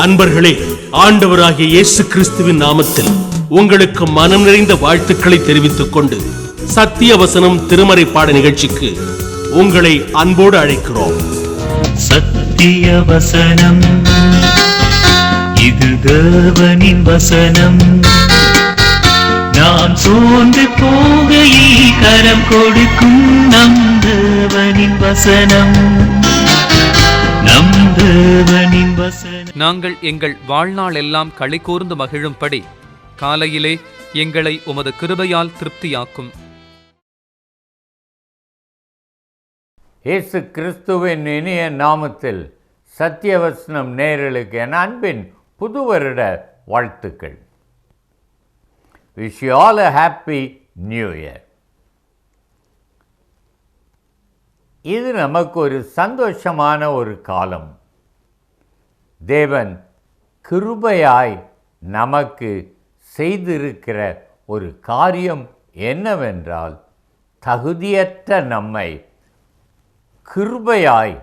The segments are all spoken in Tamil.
அன்பர்களே, ஆண்டவராகிய இயேசு கிறிஸ்துவின் நாமத்தில் உங்களுக்கு மனம் நிறைந்த வாழ்த்துக்களை தெரிவித்துக் கொண்டு சத்திய வசனம் திருமறை பாட நிகழ்ச்சிக்கு உங்களை அன்போடு அழைக்கிறோம். சத்திய வசனம், இது தேவனின் வசனம். நாம் சோர்ந்து போகையில் கரம் கொடுக்கும் நம் தேவனின் வசனம். நாங்கள் எங்கள் வாழ்நாள் எல்லாம் களி கூர்ந்து மகிழும்படி காலையிலே எங்களை உமது கிருபையால் திருப்தியாக்கும். இயேசு கிறிஸ்துவின் இனிய நாமத்தில் சத்தியவசனம் நேயர்களுக்கு என் அன்பின் புது வருட வாழ்த்துக்கள். Wish you all a happy new year. இது நமக்கு ஒரு சந்தோஷமான ஒரு காலம். தேவன் கிருபையாய் நமக்கு செய்திருக்கிற ஒரு காரியம் என்னவென்றால், தகுதியற்ற நம்மை கிருபையாய்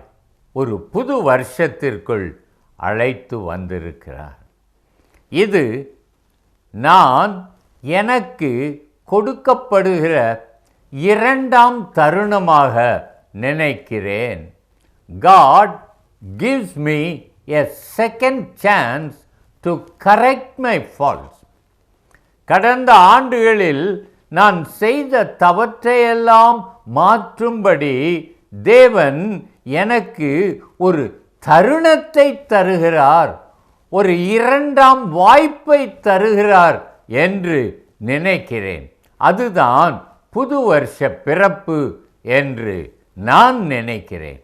ஒரு புது வருஷத்திற்குள் அழைத்து வந்திருக்கிறார். இது நான் எனக்கு கொடுக்கப்படுகிற இரண்டாம் தருணமாக நினைக்கிறேன். God gives me a second chance to correct my faults. கடந்த ஆண்டுகளில் நான் செய்த தவற்றையெல்லாம் மாற்றும்படி தேவன் எனக்கு ஒரு தருணத்தை தருகிறார், ஒரு இரண்டாம் வாய்ப்பை தருகிறார் என்று நினைக்கிறேன். அதுதான் புது வருஷ பிறப்பு என்று நான் நினைக்கிறேன்.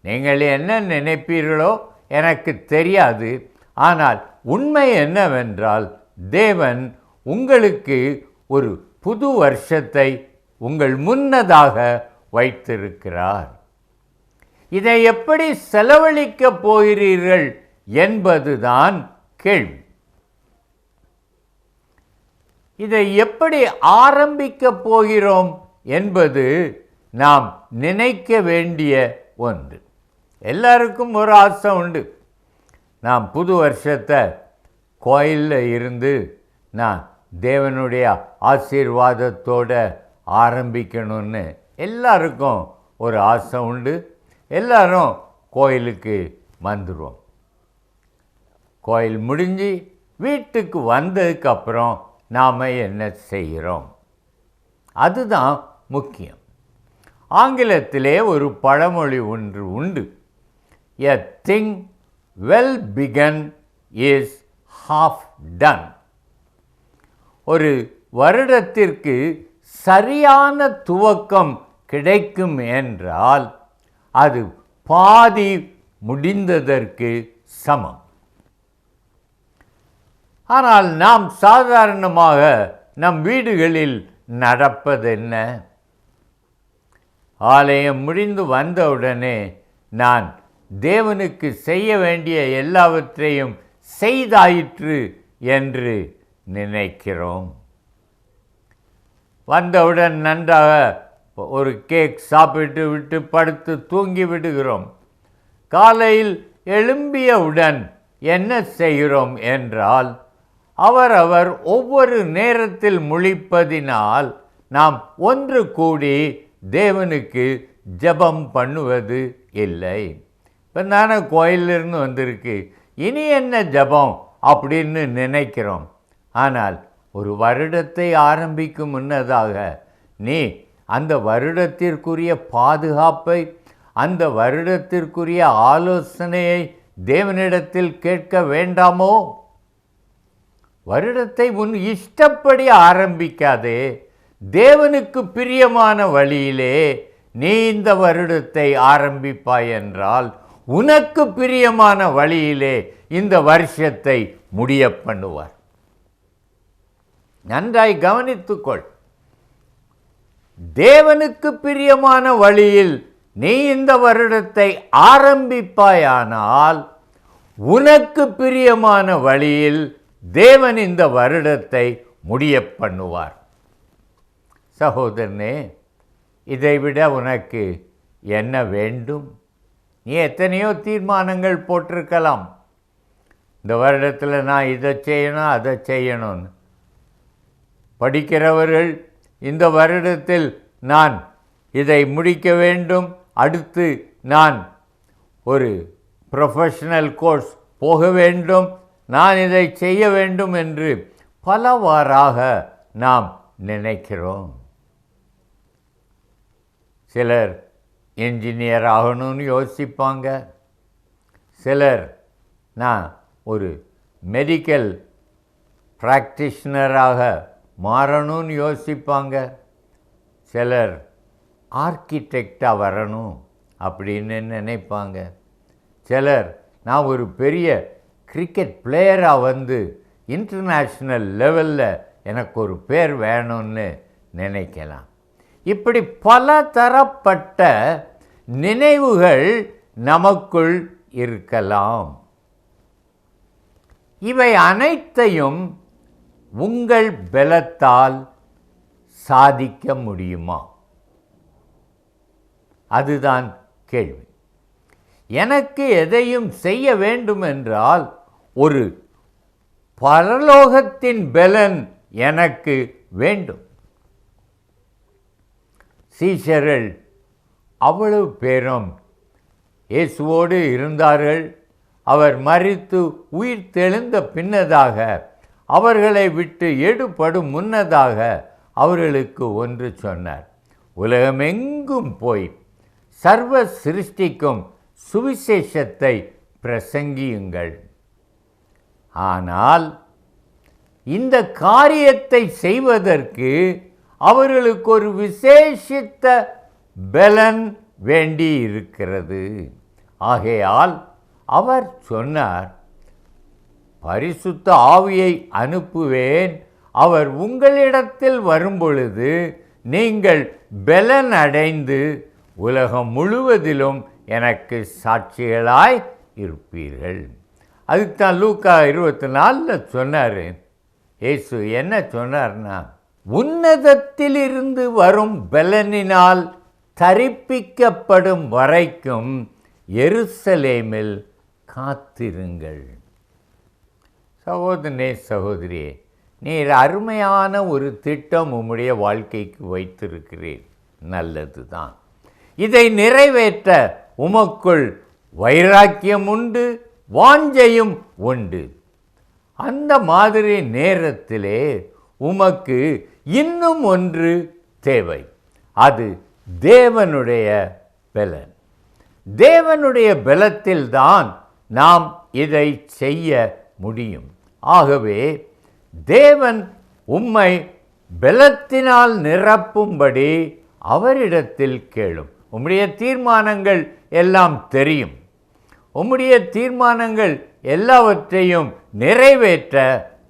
நீங்கள் என்ன நினைப்பீர்களோ எனக்கு தெரியாது. ஆனால் உண்மை என்னவென்றால், தேவன் உங்களுக்கு ஒரு புது வருஷத்தை உங்கள் முன்னதாக வைத்திருக்கிறார். இதை எப்படி செலவழிக்கப் போகிறீர்கள் என்பதுதான் கேள்வி. இதை எப்படி ஆரம்பிக்கப் போகிறோம் என்பது நாம் நினைக்க வேண்டிய ஒன்று. எல்லாருக்கும் ஒரு ஆசை உண்டு. நாம் புது வருஷத்தை கோயிலில் இருந்து நான் தேவனுடைய ஆசீர்வாதத்தோடு ஆரம்பிக்கணும்னு எல்லாருக்கும் ஒரு ஆசை உண்டு. எல்லாரும் கோயிலுக்கு வந்துடுவோம். கோயில் முடிஞ்சு வீட்டுக்கு வந்ததுக்கப்புறம் நாம் என்ன செய்கிறோம், அதுதான் முக்கியம். ஆங்கிலத்திலே ஒரு பழமொழி ஒன்று உண்டு. A thing well begun is half done. ஒரு வருடத்திற்கு சரியான துவக்கம் கிடைக்கும் என்றால் அது பாதி முடிந்ததற்கு சமம். ஆனால் நாம் சாதாரணமாக நம் வீடுகளில் நடப்பதென்ன? ஆலயம் முடிந்து வந்தவுடனே நான் தேவனுக்கு செய்ய வேண்டிய எல்லாவற்றையும் செய்தாயிற்று என்று நினைக்கிறோம். வந்தவுடன் நன்றாக ஒரு கேக் சாப்பிட்டு விட்டு படுத்து தூங்கி விடுகிறோம். காலையில் எழும்பியவுடன் என்ன செய்கிறோம் என்றால், அவரவர் ஒவ்வொரு நேரத்தில் முழிப்பதினால் நாம் ஒன்று கூடி தேவனுக்கு ஜெபம் பண்ணுவது இல்லை. இப்போ தானே கோயிலிருந்து வந்திருக்கு, இனி என்ன ஜெபம் அப்படின்னு நினைக்கிறோம். ஆனால் ஒரு வருடத்தை ஆரம்பிக்கும் முன்னதாக நீ அந்த வருடத்திற்குரிய பாதுகாப்பை, அந்த வருடத்திற்குரிய ஆலோசனையை தேவனிடத்தில் கேட்க வேண்டாமோ? வருடத்தை உன் இஷ்டப்படி ஆரம்பிக்காதே. தேவனுக்கு பிரியமான வழியிலே நீ இந்த வருடத்தை ஆரம்பிப்பாய் என்றால், உனக்கு பிரியமான வழியிலே இந்த வருஷத்தை முடிய பண்ணுவார். நன்றாய் கவனித்துக்கொள். தேவனுக்கு பிரியமான வழியில் நீ இந்த வருடத்தை ஆரம்பிப்பாயானால், உனக்கு பிரியமான வழியில் தேவன் இந்த வருடத்தை முடிய பண்ணுவார். சகோதரனே, இதைவிட உனக்கு என்ன வேண்டும்? நீ எத்தனையோ தீர்மானங்கள் போட்டிருக்கலாம். இந்த வருடத்தில் நான் இதை செய்யணும் அதை செய்யணும்னு. படிக்கிறவர்கள் இந்த வருடத்தில் நான் இதை முடிக்க வேண்டும், அடுத்து நான் ஒரு ப்ரொஃபஷனல் கோர்ஸ் போக வேண்டும், நான் இதை செய்ய வேண்டும் என்று பலவாறாக நாம் நினைக்கிறோம். சிலர் என்ஜினியர் ஆகணும்னு யோசிப்பாங்க, சிலர் நான் ஒரு மெடிக்கல் ப்ராக்டிஷனராக மாறணும்னு யோசிப்பாங்க, சிலர் ஆர்கிடெக்டாக வரணும் அப்படின்னு நினைப்பாங்க, சிலர் நான் ஒரு பெரிய கிரிக்கெட் பிளேயராக வந்து இன்டர்நேஷ்னல் லெவலில் எனக்கு ஒரு பேர் வேணும்னு நினைக்கலாம். இப்படி பல தரப்பட்ட நினைவுகள் நமக்குள் இருக்கலாம். இவை அனைத்தையும் உங்கள் பலத்தால் சாதிக்க முடியுமா? அதுதான் கேள்வி. எனக்கு எதையும் செய்ய வேண்டும் என்றால் ஒரு பரலோகத்தின் பலன் எனக்கு வேண்டும். சீஷர்கள் அவ்வளவு பேரும் இயேசுவோடு இருந்தார்கள். அவர் மரித்து உயிர் தெழுந்த பின்னதாக, அவர்களை விட்டு எடுபடும் முன்னதாக அவர்களுக்கு ஒன்று சொன்னார். உலகமெங்கும் போய் சர்வ சிருஷ்டிக்கும் சுவிசேஷத்தை பிரசங்கியுங்கள். ஆனால் இந்த காரியத்தை செய்வதற்கு அவர்களுக்கு ஒரு விசேஷித்த பலன் வேண்டி இருக்கிறது. ஆகையால் அவர் சொன்னார், பரிசுத்த ஆவியை அனுப்புவேன், அவர் உங்களிடத்தில் வரும்பொழுது நீங்கள் பலன் அடைந்து உலகம் முழுவதிலும் எனக்கு சாட்சிகளாய் இருப்பீர்கள். அதுதான் லூக்கா 24 சொன்னார். இயேசு என்ன சொன்னார்னா, உன்னதத்திலிருந்து வரும் பலனினால் தரிப்பிக்கப்படும் வரைக்கும் எருசலேமில் காத்திருங்கள். சகோதரனே, சகோதரியே, நீர் அருமையான ஒரு திட்டம் உம்முடைய வாழ்க்கைக்கு வைத்திருக்கிறீர், நல்லதுதான். இதை நிறைவேற்ற உமக்குள் வைராக்கியம் உண்டு, வாஞ்சையும் உண்டு. அந்த மாதிரி நேரத்திலே உமக்கு இன்னும் ஒன்று தேவை. அது தேவனுடைய பலன். தேவனுடைய பலத்தில்தான் நாம் இதை செய்ய முடியும். ஆகவே தேவன் உம்மை பலத்தினால் நிரப்பும்படி அவரிடத்தில் கேளும். உம்முடைய தீர்மானங்கள் எல்லாம் தெரியும். உம்முடைய தீர்மானங்கள் எல்லாவற்றையும் நிறைவேற்ற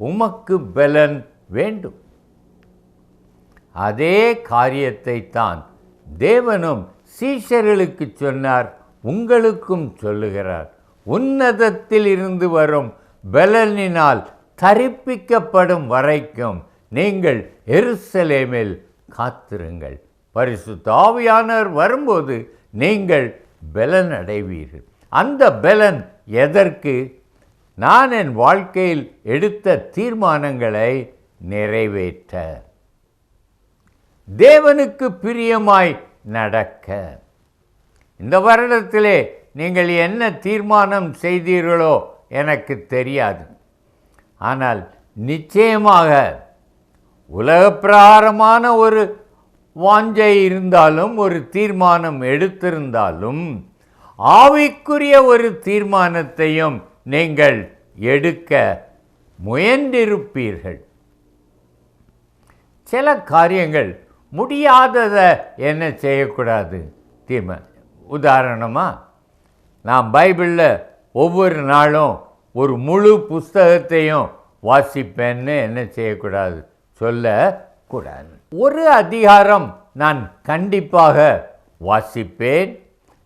உமக்கு பலன் வேண்டும். அதே காரியத்தை தான் தேவனும் சீஷர்களுக்கு சொன்னார், உங்களுக்கும் சொல்லுகிறார். உன்னதத்தில் இருந்து வரும் பலனினால் தரிப்பிக்கப்படும் வரைக்கும் நீங்கள் எருசலேமில் காத்திருங்கள். பரிசுத்த ஆவியானவர் வரும்போது நீங்கள் பலன் அடைவீர்கள். அந்த பலன் எதற்கு? நான் என் வாழ்க்கையில் எடுத்த தீர்மானங்களை நிறைவேற்ற, தேவனுக்கு பிரியமாய் நடக்க. இந்த வருடத்திலே நீங்கள் என்ன தீர்மானம் செய்தீர்களோ எனக்கு தெரியாது. ஆனால் நிச்சயமாக உலகப்பிரகாரமான ஒரு வாஞ்சை இருந்தாலும், ஒரு தீர்மானம் எடுத்திருந்தாலும், ஆவிக்குரிய ஒரு தீர்மானத்தையும் நீங்கள் எடுக்க முயன்றிருப்பீர்கள். சில காரியங்கள் முடியாததை என்ன செய்யக்கூடாது? உதாரணமாக, நான் பைபிளில் ஒவ்வொரு நாளும் ஒரு முழு புஸ்தகத்தையும் வாசிப்பேன்னு என்ன செய்யக்கூடாது? சொல்லக்கூடாது. ஒரு அதிகாரம் நான் கண்டிப்பாக வாசிப்பேன்.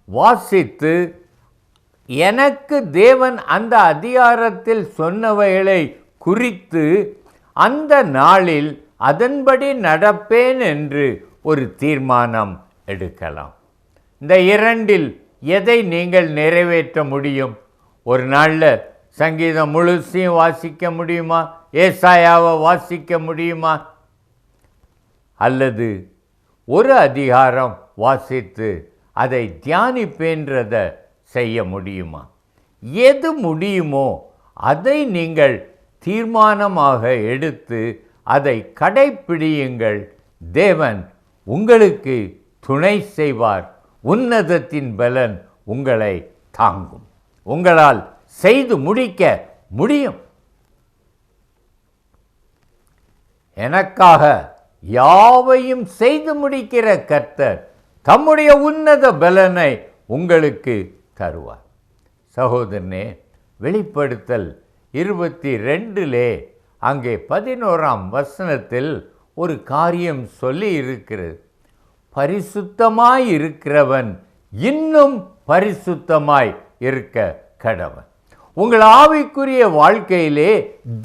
வாசித்து எனக்கு தேவன் அந்த அதிகாரத்தில் சொன்னவைகளை குறித்து அந்த நாளில் அதன்படி நடப்பேன் என்று ஒரு தீர்மானம் எடுக்கலாம். இந்த இரண்டில் எதை நீங்கள் நிறைவேற்ற முடியும்? ஒரு நாளில் சங்கீதம் முழுசையும் வாசிக்க முடியுமா? ஏசாயாவை வாசிக்க முடியுமா? அல்லது ஒரு அதிகாரம் வாசித்து அதை தியானிப்பேன்றதை செய்ய முடியுமா? எது முடியுமோ அதை நீங்கள் தீர்மானமாக எடுத்து அதை கடைப்பிடியுங்கள். தேவன் உங்களுக்கு துணை செய்வார். உன்னதத்தின் பலன் உங்களை தாங்கும். உங்களால் செய்து முடிக்க முடியும். எனக்காக யாவையும் செய்து முடிக்கிற கர்த்தர் தம்முடைய உன்னத பலனை உங்களுக்கு தருவார். சகோதரனே, வெளிப்படுத்தல் 22 அங்கே 11 ஒரு காரியம் சொல்லி இருக்கிறது. பரிசுத்தமாய் இருக்கிறவன் இன்னும் பரிசுத்தமாய் இருக்க கடவன். உங்கள் ஆவிக்குரிய வாழ்க்கையிலே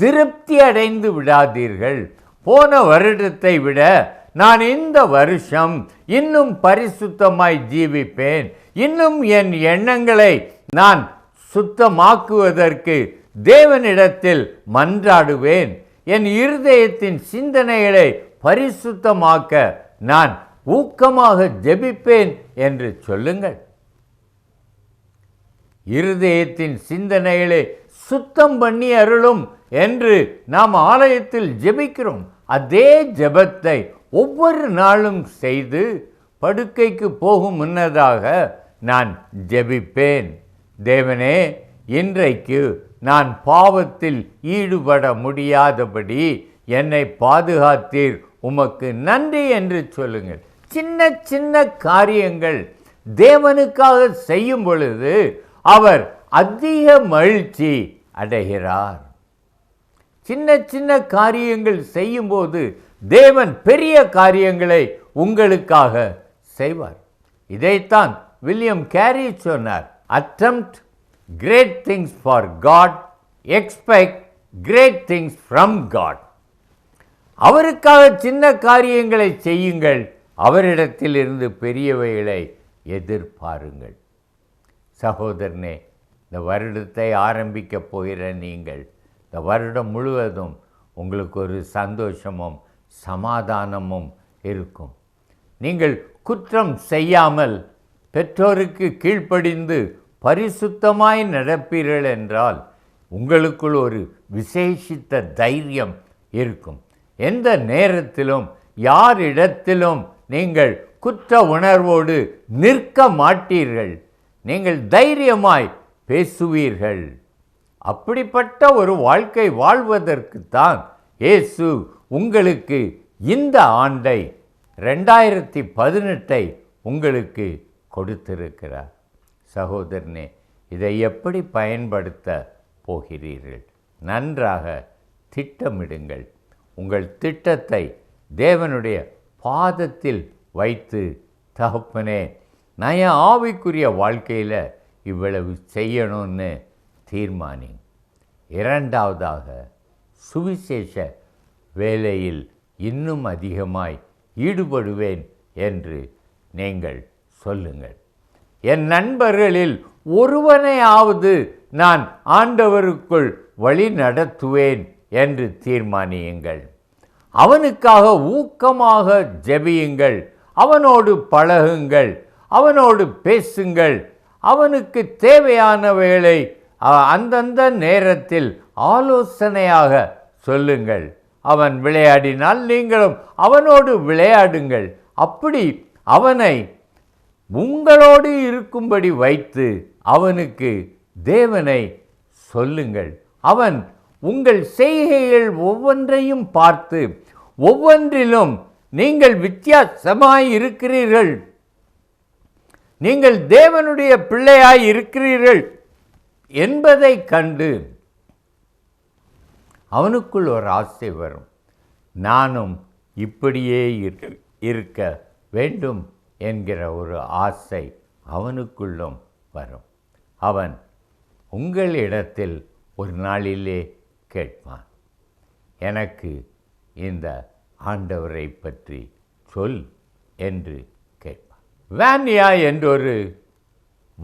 திருப்தி அடைந்து விடாதீர்கள். போன வருடத்தை விட நான் இந்த வருஷம் இன்னும் பரிசுத்தமாய் ஜீவிப்பேன், இன்னும் என் எண்ணங்களை நான் சுத்தமாக்குவதற்கு தேவனிடத்தில் மன்றாடுவேன், என் இருதயத்தின் சிந்தனைகளை பரிசுத்தமாக்க நான் ஊக்கமாக ஜெபிப்பேன் என்று சொல்லுங்கள். இருதயத்தின் சிந்தனைகளை சுத்தம் பண்ணி அருளும் என்று நாம் ஆலயத்தில் ஜெபிக்கிறோம். அதே ஜெபத்தை ஒவ்வொரு நாளும் செய்து படுக்கைக்கு போகும் முன்னதாக நான் ஜெபிப்பேன். தேவனே, இன்றைக்கு நான் பாவத்தில் ஈடுபட முடியாதபடி என்னை பாதுகாத்தீர், உமக்கு நன்றி என்று சொல்லுங்கள். சின்ன சின்ன காரியங்கள் தேவனுக்காக செய்யும் பொழுது அவர் அதிக மகிழ்ச்சி அடைகிறார். சின்ன சின்ன காரியங்கள் செய்யும்போது தேவன் பெரிய காரியங்களை உங்களுக்காக செய்வார். இதைத்தான் வில்லியம் கேரி சொன்னார். attempt great things for God, expect great things from God. அவருக்காக சின்ன காரியங்களை செய்யுங்கள், அவரிடத்தில் இருந்து பெரியவைகளை எதிர்பாருங்கள். சகோதரனே, இந்த வருடத்தை ஆரம்பிக்க போகிற நீங்கள் இந்த வருடம் முழுவதும் உங்களுக்கு ஒரு சந்தோஷமும் சமாதானமும் இருக்கும். நீங்கள் குற்றம் செய்யாமல் பெற்றோருக்கு கீழ்ப்படிந்து பரிசுத்தமாய் நடப்பீர்கள் என்றால் உங்களுக்குள் ஒரு விசேஷித்த தைரியம் இருக்கும். எந்த நேரத்திலும் யாரிடத்திலும் நீங்கள் குற்ற உணர்வோடு நிற்க மாட்டீர்கள். நீங்கள் தைரியமாய் பேசுவீர்கள். அப்படிப்பட்ட ஒரு வாழ்க்கை வாழ்வதற்குத்தான் இயேசு உங்களுக்கு இந்த ஆண்டை 2018 உங்களுக்கு கொடுத்திருக்கிறார். சகோதரனே, இதை எப்படி பயன்படுத்த போகிறீர்கள்? நன்றாக திட்டமிடுங்கள். உங்கள் திட்டத்தை தேவனுடைய பாதத்தில் வைத்து, தகப்பனே, நான் என் ஆவிக்குரிய வாழ்க்கையில் இவ்வளவு செய்யணும்னு தீர்மானி. இரண்டாவதாக, சுவிசேஷ வேலையில் இன்னும் அதிகமாய் ஈடுபடுவேன் என்று நீங்கள் சொல்லுங்கள். என் நண்பர்களில் ஒருவனையாவது நான் ஆண்டவருக்குள் வழி நடத்துவேன் என்று தீர்மானியுங்கள். அவனுக்காக ஊக்கமாக ஜெபியுங்கள். அவனோடு பழகுங்கள், அவனோடு பேசுங்கள். அவனுக்கு தேவையான வேளை அந்தந்த நேரத்தில் ஆலோசனையாக சொல்லுங்கள். அவன் விளையாடினால் நீங்களும் அவனோடு விளையாடுங்கள். அப்படி அவனை உங்களோடு இருக்கும்படி வைத்து அவனுக்கு தேவனை சொல்லுங்கள். அவன் உங்கள் செய்கைகள் ஒவ்வொன்றையும் பார்த்து ஒவ்வொன்றிலும் நீங்கள் வித்தியாசமாய் இருக்கிறீர்கள், நீங்கள் தேவனுடைய பிள்ளையாய் இருக்கிறீர்கள் என்பதை கண்டு அவனுக்குள் ஒரு ஆசை வரும். நானும் இப்படியே இருக்க வேண்டும் என்கிற ஒரு ஆசை அவனுக்குள்ளும் வரும். அவன் உங்களிடத்தில் ஒரு நாளிலே கேட்பான், எனக்கு இந்த ஆண்டவரை பற்றி சொல் என்று கேட்பான். வான்யா என்றொரு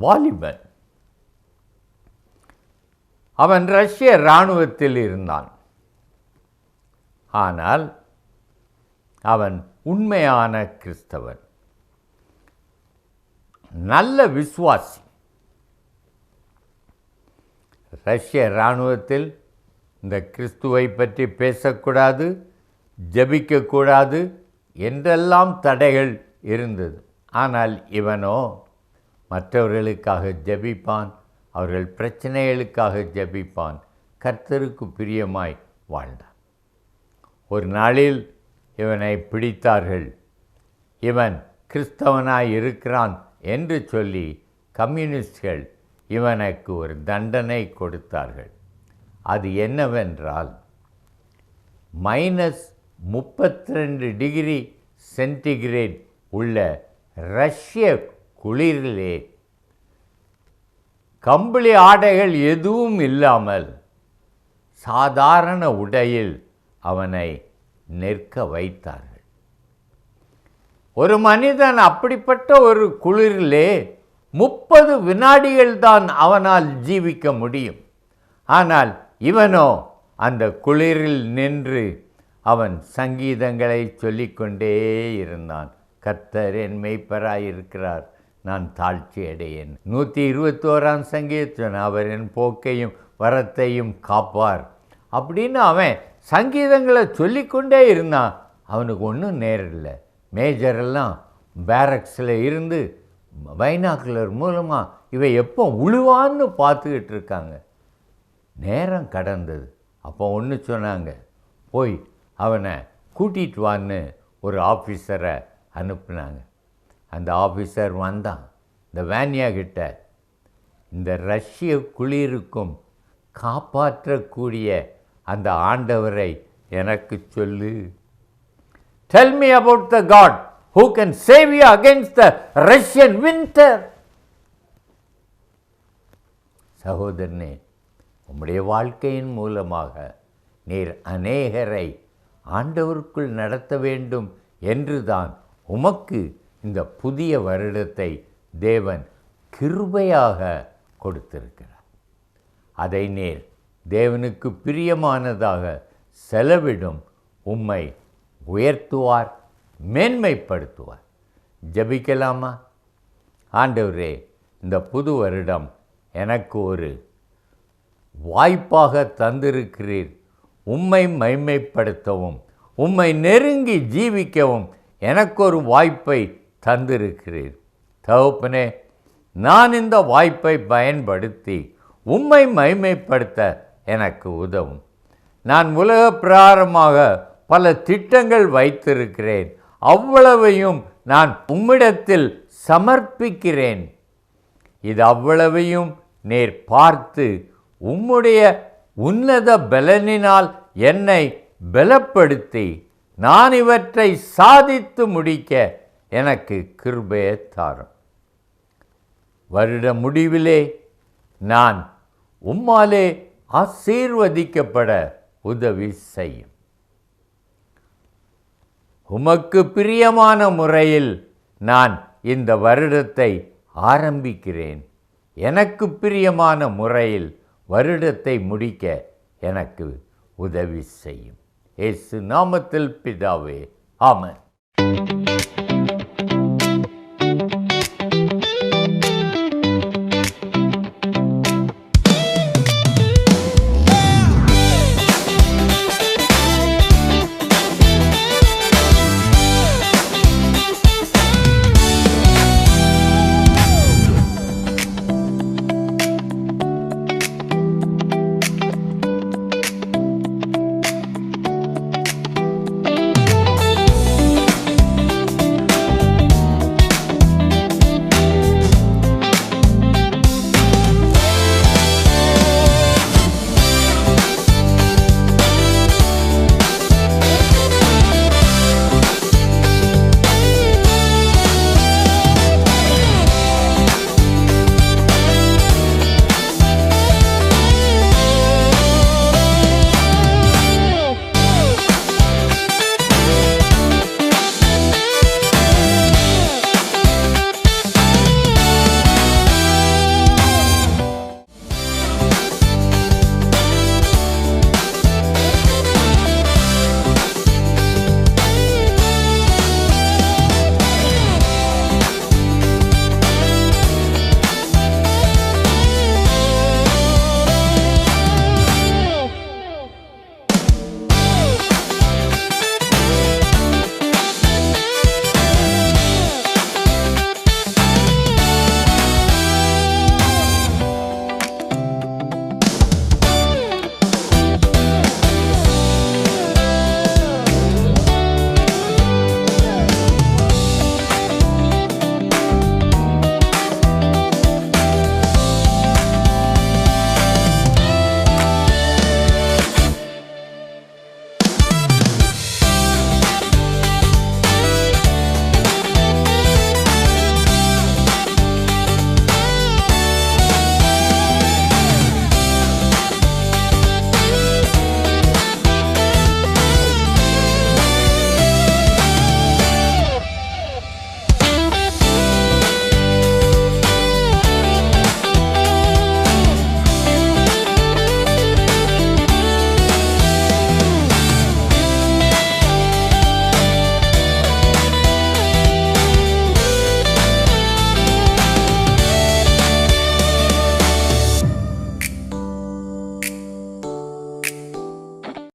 வாலிபன். அவன் ரஷ்ய இராணுவத்தில் இருந்தான். ஆனால் அவன் உண்மையான கிறிஸ்தவன், நல்ல விசுவாசி. ரஷ்ய இராணுவத்தில் இந்த கிறிஸ்துவை பற்றி பேசக்கூடாது, ஜெபிக்கக்கூடாது என்றெல்லாம் தடைகள் இருந்தது. ஆனால் இவனோ மற்றவர்களுக்காக ஜெபிப்பான், அவர்கள் பிரச்சனைகளுக்காக ஜெபிப்பான், கர்த்தருக்கு பிரியமாய் வாழ்ந்தான். ஒரு நாளில் இவனை பிடித்தார்கள். இவன் கிறிஸ்தவனாய் இருக்கிறான் என்று சொல்லி கம்யூனிஸ்ட்கள் இவனுக்கு ஒரு தண்டனை கொடுத்தார்கள். அது என்னவென்றால் -32 டிகிரி சென்டிகிரேட் உள்ள ரஷ்ய குளிரிலே கம்பளி ஆடைகள் எதுவும் இல்லாமல் சாதாரண உடையில் அவனை நிற்க வைத்தார்கள். ஒரு மனிதன் அப்படிப்பட்ட ஒரு குளிரிலே 30 வினாடிகள் தான் அவனால் ஜீவிக்க முடியும். ஆனால் இவனோ அந்த குளிரில் நின்று அவன் சங்கீதங்களை சொல்லிக்கொண்டே இருந்தான். கர்த்தர் என் மேய்ப்பராயிருக்கிறார், நான் தாழ்ச்சி அடையேன். 121ஆம் சங்கீதம், அவர் என் போக்கையும் வரத்தையும் காப்பார் அப்படின்னு அவன் சங்கீதங்களை சொல்லிக்கொண்டே இருந்தான். அவனுக்கு ஒன்றும் நேரம் இல்லை. மேஜரெல்லாம் பேரக்ஸில் இருந்து பைனாக்குலர் மூலமாக இவை எப்போ உழுவான்னு பார்த்துக்கிட்டு இருக்காங்க. நேரம் கடந்தது. அப்போ ஒன்று சொன்னாங்க, போய் அவனை கூட்டிகிட்டு வான்னு ஒரு ஆஃபீஸரை அனுப்புனாங்க. அந்த ஆஃபீஸர் வந்தான். இந்த வேன்யா கிட்ட, இந்த ரஷ்ய குளிருக்கும் காப்பாற்றக்கூடிய அந்த ஆண்டவரை எனக்கு சொல்லு. Tell me about the God who can save you against the Russian winter. சகோதரனே, உம்முடைய வாழ்க்கையின் மூலமாக நீர் அநேகரை ஆண்டவருக்குள் நடத்த வேண்டும் என்றுதான் உமக்கு இந்த புதிய வருடத்தை தேவன் கிருபையாக கொடுத்திருக்கிறார். அதை நீர் தேவனுக்கு பிரியமானதாக செலவிடும் உம்மை உயர்த்துவார், மேன்மைப்படுத்துவார். ஜெபிக்கலாமா? ஆண்டவரே, இந்த புது வருடம் எனக்கு ஒரு வாய்ப்பாக தந்திருக்கிறீர். உம்மை மைமைப்படுத்தவும் உம்மை நெருங்கி ஜீவிக்கவும் எனக்கு ஒரு வாய்ப்பை தந்திருக்கிறீர். தகப்பனே, நான் இந்த வாய்ப்பை பயன்படுத்தி உம்மை மைமைப்படுத்த எனக்கு உதவும். நான் உலக பிரகாரமாக பல திட்டங்கள் வைத்திருக்கிறேன். அவ்வளவையும் நான் உம்மிடத்தில் சமர்ப்பிக்கிறேன். இது அவ்வளவையும் நீர் பார்த்து உம்முடைய உன்னத பலனினால் என்னை பலப்படுத்தி நான் இவற்றை சாதித்து முடிக்க எனக்கு கிருபையை தாரும். வருட முடிவிலே நான் உம்மாலே ஆசீர்வதிக்கப்பட உதவி செய்யும். உமக்கு பிரியமான முறையில் நான் இந்த வருடத்தை ஆரம்பிக்கிறேன். எனக்கு பிரியமான முறையில் வருடத்தை முடிக்க எனக்கு உதவி செய்யும். இயேசு நாமத்தில் பிதாவே, ஆமென்.